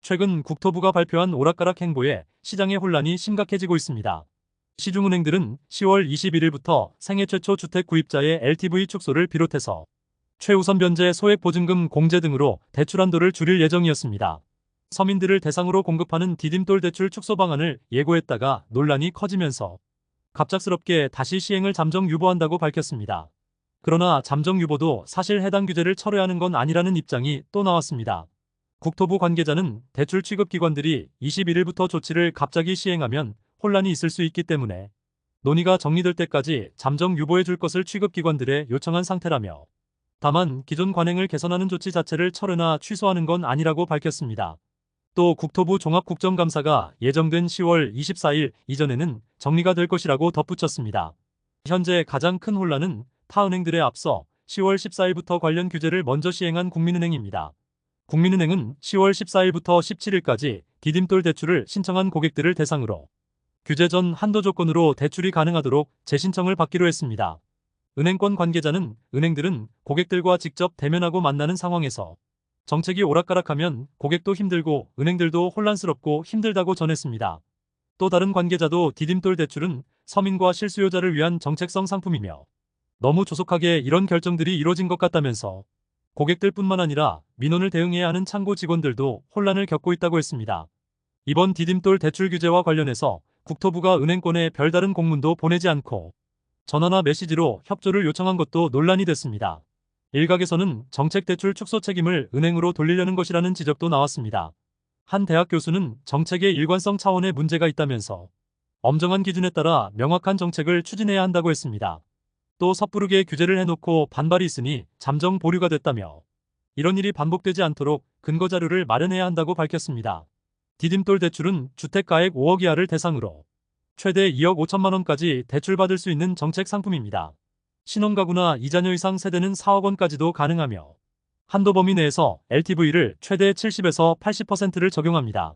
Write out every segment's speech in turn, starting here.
최근 국토부가 발표한 오락가락 행보에 시장의 혼란이 심각해지고 있습니다. 시중은행들은 10월 21일부터 생애 최초 주택 구입자의 LTV 축소를 비롯해서 최우선 변제 소액 보증금 공제 등으로 대출 한도를 줄일 예정이었습니다. 서민들을 대상으로 공급하는 디딤돌 대출 축소 방안을 예고했다가 논란이 커지면서 갑작스럽게 다시 시행을 잠정 유보한다고 밝혔습니다. 그러나 잠정 유보도 사실 해당 규제를 철회하는 건 아니라는 입장이 또 나왔습니다. 국토부 관계자는 대출 취급기관들이 21일부터 조치를 갑자기 시행하면 혼란이 있을 수 있기 때문에 논의가 정리될 때까지 잠정 유보해 줄 것을 취급기관들에 요청한 상태라며 다만 기존 관행을 개선하는 조치 자체를 철회나 취소하는 건 아니라고 밝혔습니다. 또 국토부 종합국정감사가 예정된 10월 24일 이전에는 정리가 될 것이라고 덧붙였습니다. 현재 가장 큰 혼란은 타 은행들에 앞서 10월 14일부터 관련 규제를 먼저 시행한 국민은행입니다. 국민은행은 10월 14일부터 17일까지 디딤돌 대출을 신청한 고객들을 대상으로 규제 전 한도 조건으로 대출이 가능하도록 재신청을 받기로 했습니다. 은행권 관계자는 은행들은 고객들과 직접 대면하고 만나는 상황에서 정책이 오락가락하면 고객도 힘들고 은행들도 혼란스럽고 힘들다고 전했습니다. 또 다른 관계자도 디딤돌 대출은 서민과 실수요자를 위한 정책성 상품이며 너무 조속하게 이런 결정들이 이뤄진 것 같다면서 고객들뿐만 아니라 민원을 대응해야 하는 창구 직원들도 혼란을 겪고 있다고 했습니다. 이번 디딤돌 대출 규제와 관련해서 국토부가 은행권에 별다른 공문도 보내지 않고 전화나 메시지로 협조를 요청한 것도 논란이 됐습니다. 일각에서는 정책 대출 축소 책임을 은행으로 돌리려는 것이라는 지적도 나왔습니다. 한 대학 교수는 정책의 일관성 차원의 문제가 있다면서 엄정한 기준에 따라 명확한 정책을 추진해야 한다고 했습니다. 또 섣부르게 규제를 해놓고 반발이 있으니 잠정 보류가 됐다며 이런 일이 반복되지 않도록 근거 자료를 마련해야 한다고 밝혔습니다. 디딤돌 대출은 주택가액 5억 이하를 대상으로 최대 2억 5천만 원까지 대출받을 수 있는 정책 상품입니다. 신혼가구나 2자녀 이상 세대는 4억 원까지도 가능하며 한도 범위 내에서 LTV를 최대 70에서 80%를 적용합니다.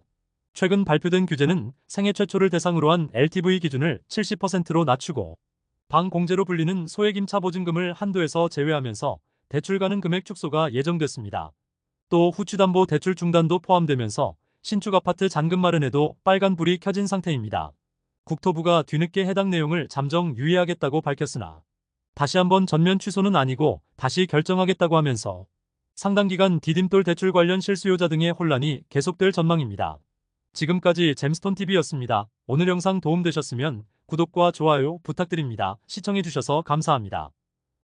최근 발표된 규제는 생애 최초를 대상으로 한 LTV 기준을 70%로 낮추고 방공제로 불리는 소액 임차 보증금을 한도에서 제외하면서 대출 가능 금액 축소가 예정됐습니다. 또 후취담보 대출 중단도 포함되면서 신축 아파트 잔금 마련에도 빨간불이 켜진 상태입니다. 국토부가 뒤늦게 해당 내용을 잠정 유예하겠다고 밝혔으나 다시 한번 전면 취소는 아니고 다시 결정하겠다고 하면서 상당 기간 디딤돌 대출 관련 실수요자 등의 혼란이 계속될 전망입니다. 지금까지 잼스톤TV였습니다. 오늘 영상 도움되셨으면 구독과 좋아요 부탁드립니다. 시청해주셔서 감사합니다.